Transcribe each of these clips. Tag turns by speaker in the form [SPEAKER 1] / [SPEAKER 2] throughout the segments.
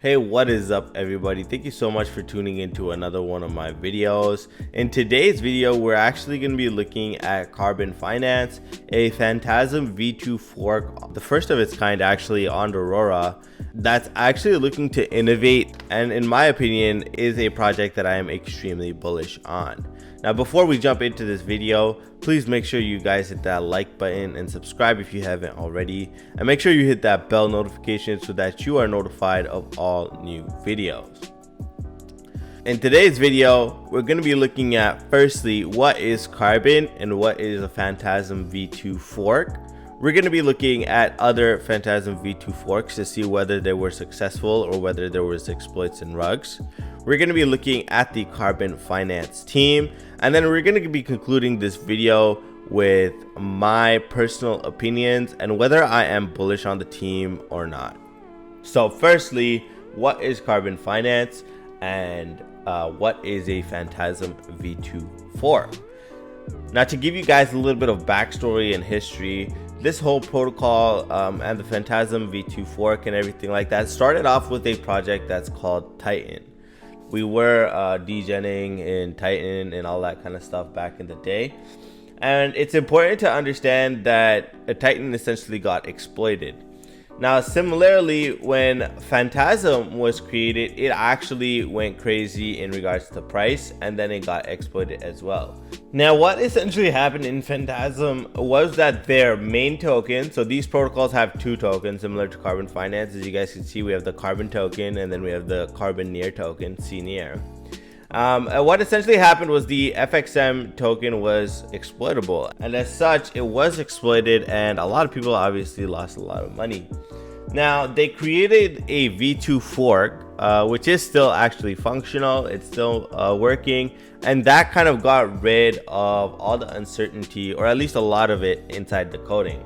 [SPEAKER 1] Hey, what is up everybody? Thank you so much for tuning into another one of my videos. In today's video, we're actually going to be looking at Carbon Finance, a Fantasm V2 Fork, the first of its kind actually on Aurora, that's actually looking to innovate and in my opinion is a project that I am extremely bullish on. Now before we jump into this video, please make sure you guys hit that like button and subscribe if you haven't already, and make sure you hit that bell notification so that you are notified of all new videos. In today's video, we're going to be looking at firstly what is Carbon and what is a Fantasm V2 Fork. We're going to be looking at other Fantasm V2 forks to see whether they were successful or whether there was exploits and rugs. We're going to be looking at the Carbon Finance team, and then we're going to be concluding this video with my personal opinions and whether I am bullish on the team or not. So firstly, what is Carbon Finance and what is a Fantasm V2 Fork? Now, to give you guys a little bit of backstory and history, this whole protocol and the Fantasm V2 Fork and everything like that started off with a project that's called Titan. We were degenning in Titan and all that kind of stuff back in the day. And it's important to understand that a Titan essentially got exploited. Now, similarly, when Fantasm was created, it actually went crazy in regards to price, and then it got exploited as well. Now, what essentially happened in Fantasm was that their main token, so these protocols have two tokens similar to Carbon Finance. As you guys can see, we have the Carbon token and then we have the Carbon Near token, CNEAR. What essentially happened was the FXM token was exploitable, and as such it was exploited and a lot of people obviously lost a lot of money. Now they created a V2 fork which is still actually functional, it's still working, and that kind of got rid of all the uncertainty, or at least a lot of it, inside the coding.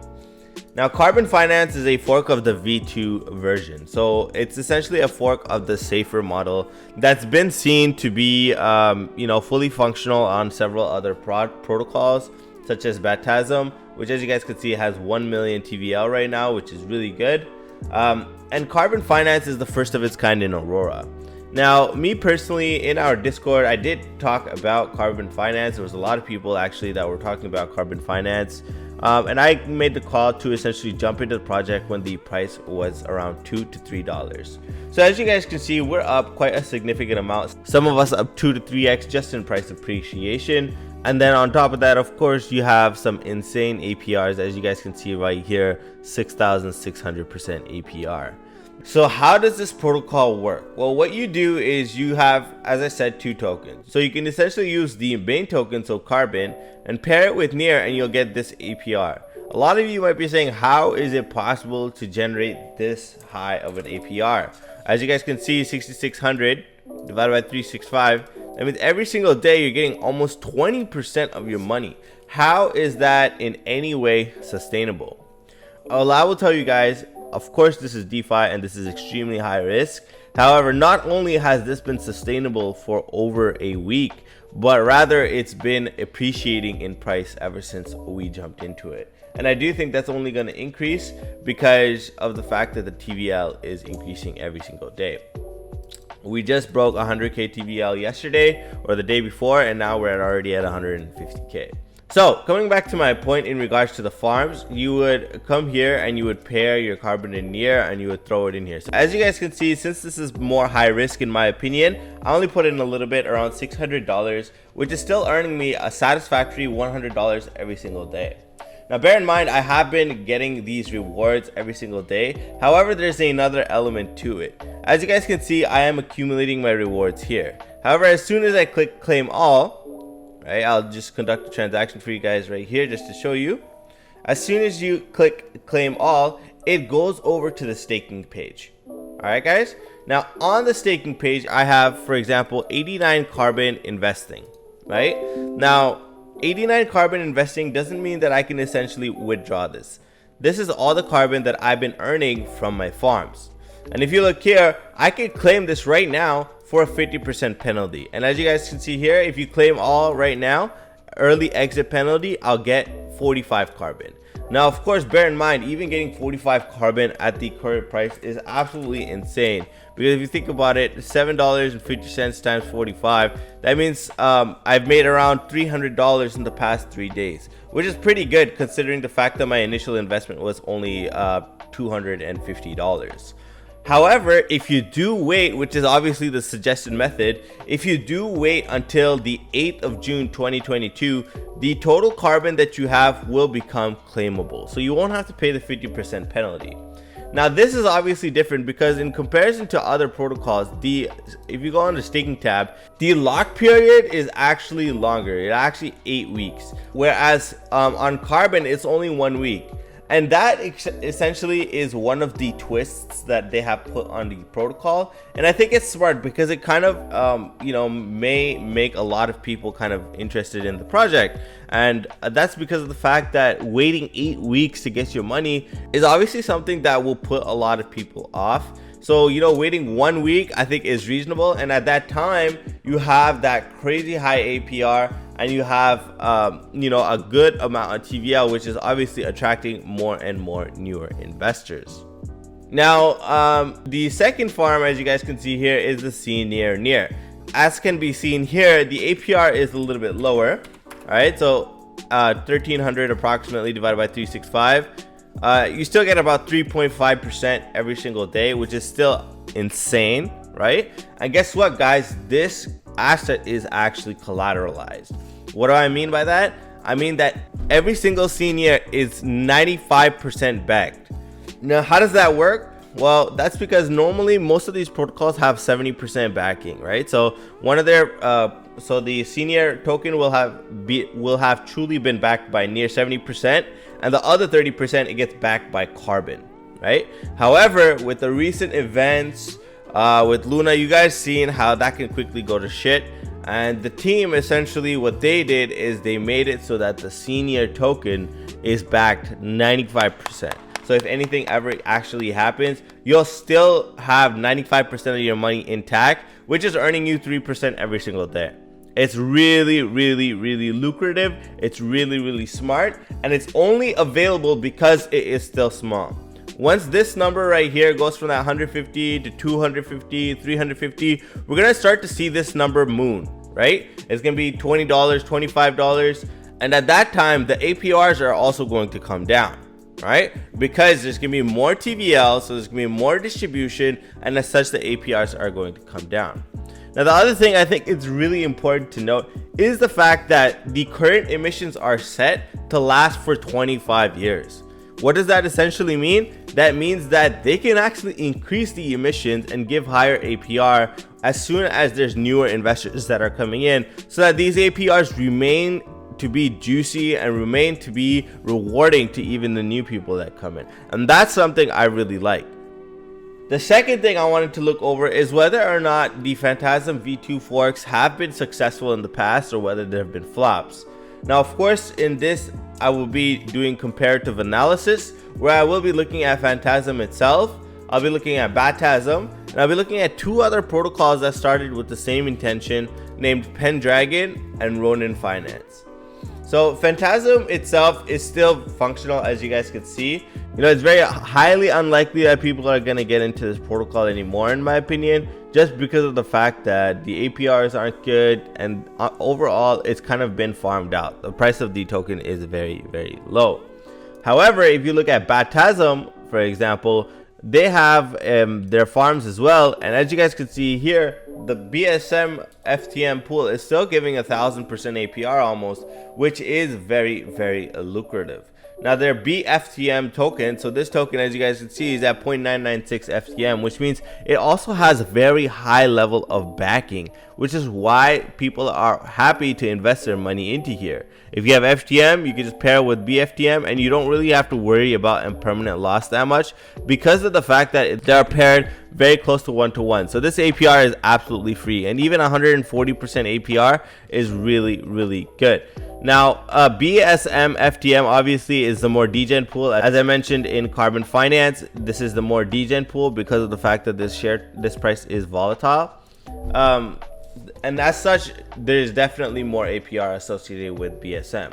[SPEAKER 1] Now, Carbon Finance is a fork of the V2 version. So it's essentially a fork of the safer model that's been seen to be, fully functional on several other protocols, such as Fantasm, which, as you guys can see, has 1 million TVL right now, which is really good. And Carbon Finance is the first of its kind in Aurora. Now, me personally, in our Discord, I did talk about Carbon Finance. There was a lot of people actually that were talking about Carbon Finance. And I made the call to essentially jump into the project when the price was around $2 to $3. So as you guys can see, we're up quite a significant amount. Some of us up 2 to 3x just in price appreciation. And then on top of that, of course, you have some insane APRs. As you guys can see right here, 6,600% APR. So how does this protocol work? Well, what you do is you have, as I said, two tokens. So you can essentially use the main token, so Carbon, and pair it with Near, and you'll get this APR. A lot of you might be saying, how is it possible to generate this high of an APR? As you guys can see, 6,600 divided by 365. I mean, every single day you're getting almost 20% of your money. How is that in any way sustainable? Well, I will tell you guys, of course, this is DeFi and this is extremely high risk. However, not only has this been sustainable for over a week, but rather it's been appreciating in price ever since we jumped into it. And I do think that's only going to increase because of the fact that the TVL is increasing every single day. We just broke 100k TVL yesterday or the day before, and now we're already at 150k. So coming back to my point in regards to the farms, you would come here and you would pair your Carbon and Near and you would throw it in here. So as you guys can see, since this is more high risk in my opinion, I only put in a little bit, around $600, which is still earning me a satisfactory $100 every single day. Now bear in mind, I have been getting these rewards every single day. However, there's another element to it. As you guys can see, I am accumulating my rewards here. However, as soon as I click claim all, right, I'll just conduct a transaction for you guys right here just to show you. As soon as you click claim all, it goes over to the staking page. All right, guys. Now on the staking page, I have, for example, 89 Carbon investing, right? Now, 89 Carbon investing doesn't mean that I can essentially withdraw this. This is all the Carbon that I've been earning from my farms. And if you look here, I can claim this right now for a 50% penalty. And as you guys can see here, if you claim all right now, early exit penalty, I'll get 45 Carbon. Now, of course, bear in mind, even getting 45 carbon at the current price is absolutely insane. Because if you think about it, $7.50 times 45, that means I've made around $300 in the past 3 days, which is pretty good considering the fact that my initial investment was only $250. However, if you do wait, which is obviously the suggested method, if you do wait until the 8th of June 2022, the total carbon that you have will become claimable. So you won't have to pay the 50% penalty. Now, this is obviously different because in comparison to other protocols, if you go on the staking tab, the lock period is actually longer. It's actually 8 weeks. Whereas on Carbon, it's only 1 week. And that essentially is one of the twists that they have put on the protocol. And I think it's smart because it kind of, may make a lot of people kind of interested in the project. And that's because of the fact that waiting 8 weeks to get your money is obviously something that will put a lot of people off. So, waiting 1 week, I think is reasonable. And at that time, you have that crazy high APR and you have, a good amount of TVL, which is obviously attracting more and more newer investors. Now, the second farm, as you guys can see here, is the senior near. As can be seen here, the APR is a little bit lower. All right, so 1,300 approximately divided by 365. You still get about 3.5% every single day, which is still insane, right? And guess what, guys? This asset is actually collateralized. What do I mean by that? I mean that every single senior is 95% backed. Now, how does that work? Well, that's because normally most of these protocols have 70% backing, right? So one of their so the senior token will have truly been backed by near 70%, and the other 30% it gets backed by Carbon, right? However, with the recent events with Luna, you guys seen how that can quickly go to shit. And the team, essentially what they did is they made it so that the senior token is backed 95%. So if anything ever actually happens, you'll still have 95% of your money intact, which is earning you 3% every single day. It's really, really, really lucrative. It's really, really smart. And it's only available because it is still small. Once this number right here goes from that 150 to 250, 350, we're going to start to see this number moon, right? It's going to be $20, $25. And at that time, the APRs are also going to come down, right? Because there's going to be more TVL, so there's going to be more distribution, and as such, the APRs are going to come down. Now, the other thing I think it's really important to note is the fact that the current emissions are set to last for 25 years. What does that essentially mean? That means that they can actually increase the emissions and give higher APR as soon as there's newer investors that are coming in, so that these APRs remain to be juicy and remain to be rewarding to even the new people that come in. And that's something I really like. The second thing I wanted to look over is whether or not the Fantasm V2 forks have been successful in the past or whether there have been flops. Now, of course, in this, I will be doing comparative analysis where I will be looking at Fantasm itself. I'll be looking at Batasm, and I'll be looking at two other protocols that started with the same intention, named Pendragon and Ronin Finance. So Fantasm itself is still functional, as you guys can see. It's very highly unlikely that people are going to get into this protocol anymore, in my opinion, just because of the fact that the APRs aren't good, and overall it's kind of been farmed out. The price of the token is very, very low. However, if you look at Batasm, for example, they have their farms as well, and as you guys can see here, the BSM FTM pool is still giving 1,000% APR almost, which is very, very lucrative. Now, their BFTM token, so this token, as you guys can see, is at 0.996 FTM, which means it also has a very high level of backing, which is why people are happy to invest their money into here. If you have FTM, you can just pair with BFTM, and you don't really have to worry about impermanent loss that much because of the fact that they're paired very close to 1-to-1. So this APR is absolutely free, and even 140% APR is really, really good. Now, BSM FTM obviously is the more degen pool. As I mentioned in Carbon Finance, this is the more degen pool because of the fact that this price is volatile. And as such, there's definitely more APR associated with BSM.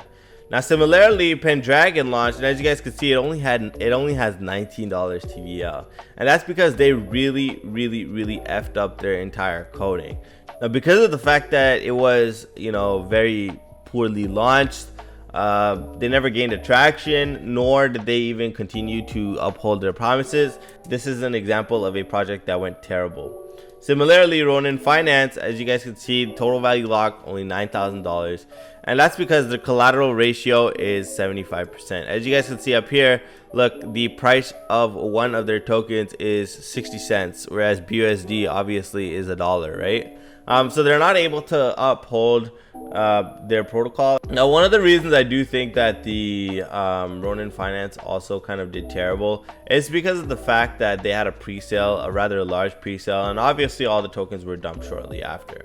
[SPEAKER 1] Now similarly, Pendragon launched, and as you guys can see, it only has $19 TVL, and that's because they really effed up their entire coding. Now because of the fact that it was, you know, very poorly launched, they never gained attraction, nor did they even continue to uphold their promises. This is an example of a project that went terrible. Similarly, Ronin Finance, as you guys can see, total value locked only $9,000, and that's because the collateral ratio is 75%. As you guys can see up here, look, the price of one of their tokens is 60 cents, whereas BUSD obviously is $1, right? So they're not able to uphold their protocol. Now, one of the reasons I do think that the Ronin Finance also kind of did terrible is because of the fact that they had a pre-sale, a rather large pre-sale, and obviously all the tokens were dumped shortly after.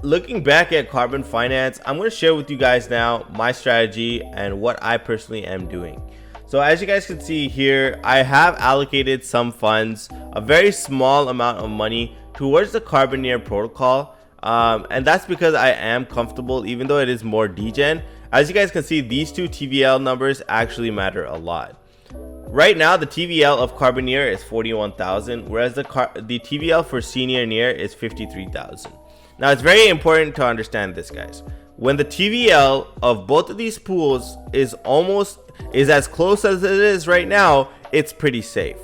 [SPEAKER 1] Looking back at Carbon Finance, I'm going to share with you guys now my strategy and what I personally am doing. So as you guys can see here, I have allocated some funds, a very small amount of money, towards the Carbon protocol, and that's because I am comfortable, even though it is more degen. As you guys can see, these two TVL numbers actually matter a lot. Right now, the TVL of Carbon is 41,000, whereas the TVL for Senior Near is 53,000. Now, it's very important to understand this, guys. When the TVL of both of these pools is as close as it is right now, it's pretty safe.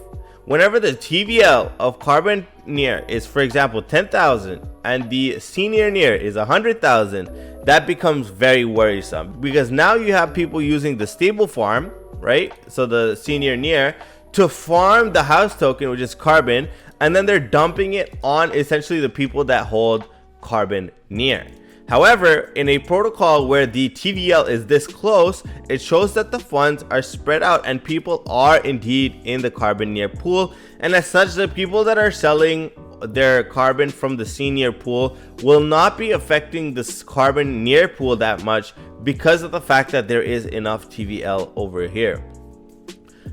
[SPEAKER 1] Whenever the TVL of Carbon Near is, for example, 10,000 and the Senior Near is 100,000, that becomes very worrisome, because now you have people using the stable farm, right? So the Senior Near, to farm the house token, which is Carbon, and then they're dumping it on essentially the people that hold Carbon Near. However, in a protocol where the TVL is this close, it shows that the funds are spread out and people are indeed in the Carbon Near pool, and as such, the people that are selling their Carbon from the Senior pool will not be affecting this Carbon Near pool that much, because of the fact that there is enough TVL over here.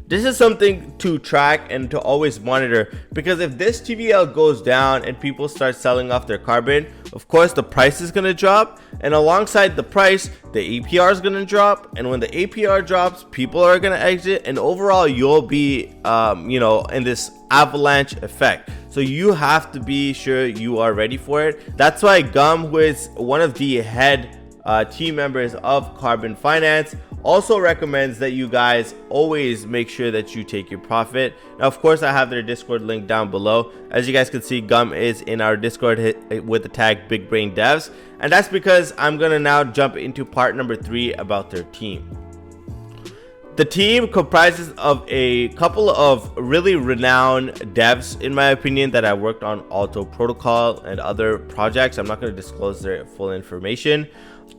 [SPEAKER 1] This is something to track and to always monitor, because if this TVL goes down and people start selling off their Carbon, of course the price is going to drop, and alongside the price, the APR is going to drop, and when the APR drops, people are going to exit, and overall you'll be in this avalanche effect. So you have to be sure you are ready for it. That's why Gum, who is one of the head team members of Carbon Finance, also recommends that you guys always make sure that you take your profit. Now, of course, I have their Discord link down below. As you guys can see, Gum is in our Discord with the tag Big Brain Devs, and that's because I'm gonna now jump into part number 3 about their team. The team comprises of a couple of really renowned devs, in my opinion, that I worked on Alto Protocol and other projects. I'm not going to disclose their full information.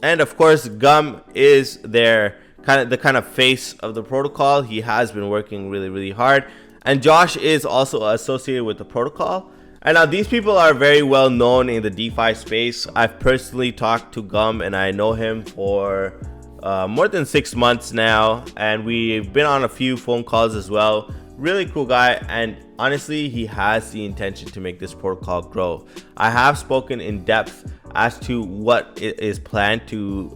[SPEAKER 1] And of course, Gum is the kind of face of the protocol. He has been working really hard. And Josh is also associated with the protocol. And now these people are very well known in the DeFi space. I've personally talked to Gum, and I know him for more than 6 months now, and we've been on a few phone calls as well. Really cool guy, and honestly, he has the intention to make this protocol grow. I have spoken in depth as to what is planned to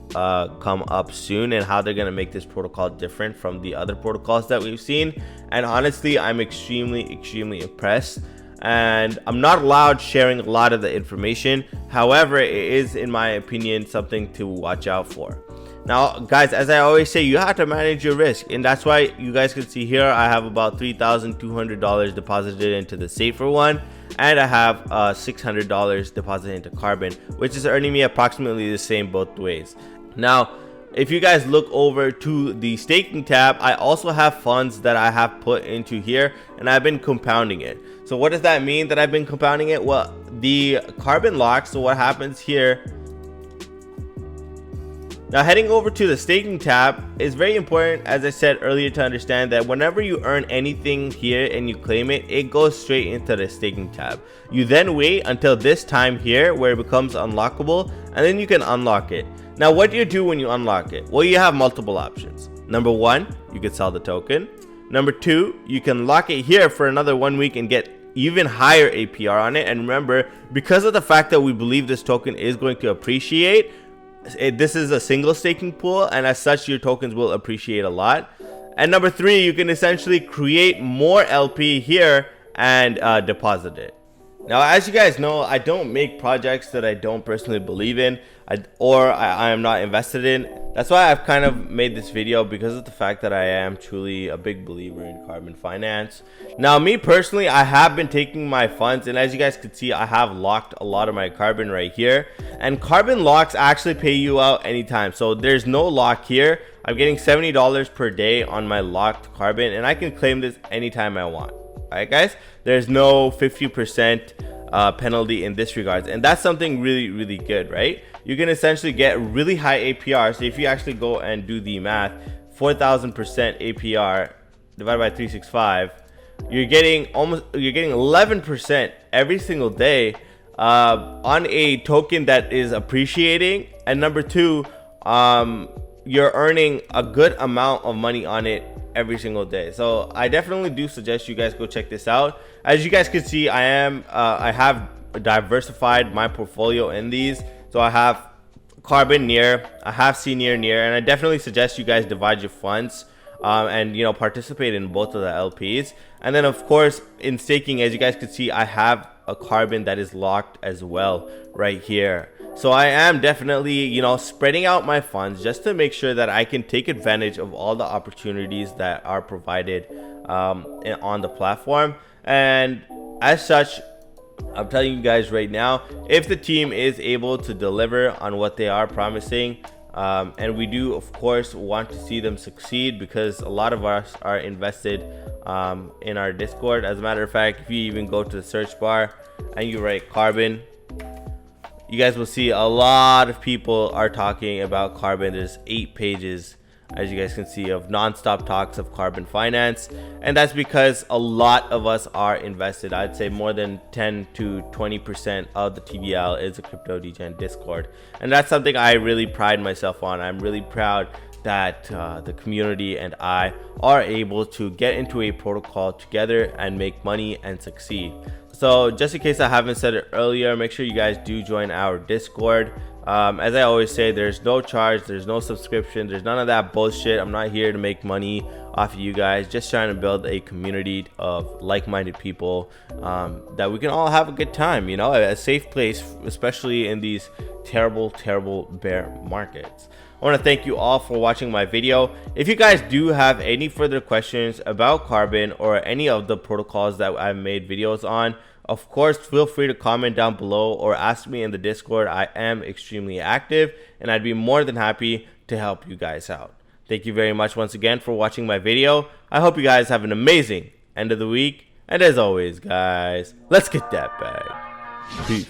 [SPEAKER 1] come up soon and how they're going to make this protocol different from the other protocols that we've seen, and honestly, I'm extremely impressed. And I'm not allowed sharing a lot of the information. However, it is, in my opinion, something to watch out for. Now, guys, as I always say, you have to manage your risk, and that's why you guys can see here I have about $3,200 deposited into the safer one, and I have $600 deposited into Carbon, which is earning me approximately the same both ways. Now, if you guys look over to the staking tab, I also have funds that I have put into here, and I've been compounding it. So what does that mean that I've been compounding it? Well, the Carbon lock, so what happens here, now heading over to the staking tab is very important, as I said earlier, to understand that whenever you earn anything here and you claim it, it goes straight into the staking tab. You then wait until this time here where it becomes unlockable, and then you can unlock it. Now, what do you do when you unlock it? Well, you have multiple options. Number 1, you can sell the token. Number 2, you can lock it here for another 1 week and get even higher APR on it. And remember, because of the fact that we believe this token is going to appreciate, this is a single staking pool, and as such your tokens will appreciate a lot. And number 3, you can essentially create more LP here and deposit it. Now, as you guys know, I don't make projects that I don't personally believe in or I am not invested in. That's why I've kind of made this video, because of the fact that I am truly a big believer in carbon finance. Now, me personally, I have been taking my funds, and as you guys can see, I have locked a lot of my carbon right here. And carbon locks actually pay you out anytime. So there's no lock here. I'm getting $70 per day on my locked carbon, and I can claim this anytime I want. Alright guys, there's no 50% penalty in this regards, and that's something really good, right? You can essentially get really high APR. So if you actually go and do the math, 4,000% APR divided by 365, you're getting 11% every single day on a token that is appreciating. And number 2, you're earning a good amount of money on it every single day. So I definitely do suggest you guys go check this out. As you guys can see, I have diversified my portfolio in these. So I have carbon near, I have senior near, and I definitely suggest you guys divide your funds and participate in both of the LPs. And then of course in staking, as you guys can see, I have a carbon that is locked as well right here. So I am definitely spreading out my funds just to make sure that I can take advantage of all the opportunities that are provided on the platform. And as such, I'm telling you guys right now, if the team is able to deliver on what they are promising, and we do of course want to see them succeed, because a lot of us are invested in our Discord. As a matter of fact, if you even go to the search bar and you write carbon, you guys will see a lot of people are talking about carbon. There's 8 pages, as you guys can see, of non-stop talks of carbon finance, and that's because a lot of us are invested. I'd say more than 10 to 20% of the TVL is a crypto Degen Discord, and that's something I really pride myself on. I'm really proud that the community and I are able to get into a protocol together and make money and succeed. So just in case I haven't said it earlier, make sure you guys do join our Discord. As I always say, there's no charge, there's no subscription, there's none of that bullshit. I'm not here to make money off of you guys, just trying to build a community of like-minded people that we can all have a good time, a safe place, especially in these terrible bear markets. I want to thank you all for watching my video. If you guys do have any further questions about carbon or any of the protocols that I've made videos on, of course, feel free to comment down below or ask me in the Discord. I am extremely active, and I'd be more than happy to help you guys out. Thank you very much once again for watching my video. I hope you guys have an amazing end of the week. And as always, guys, let's get that bag. Peace.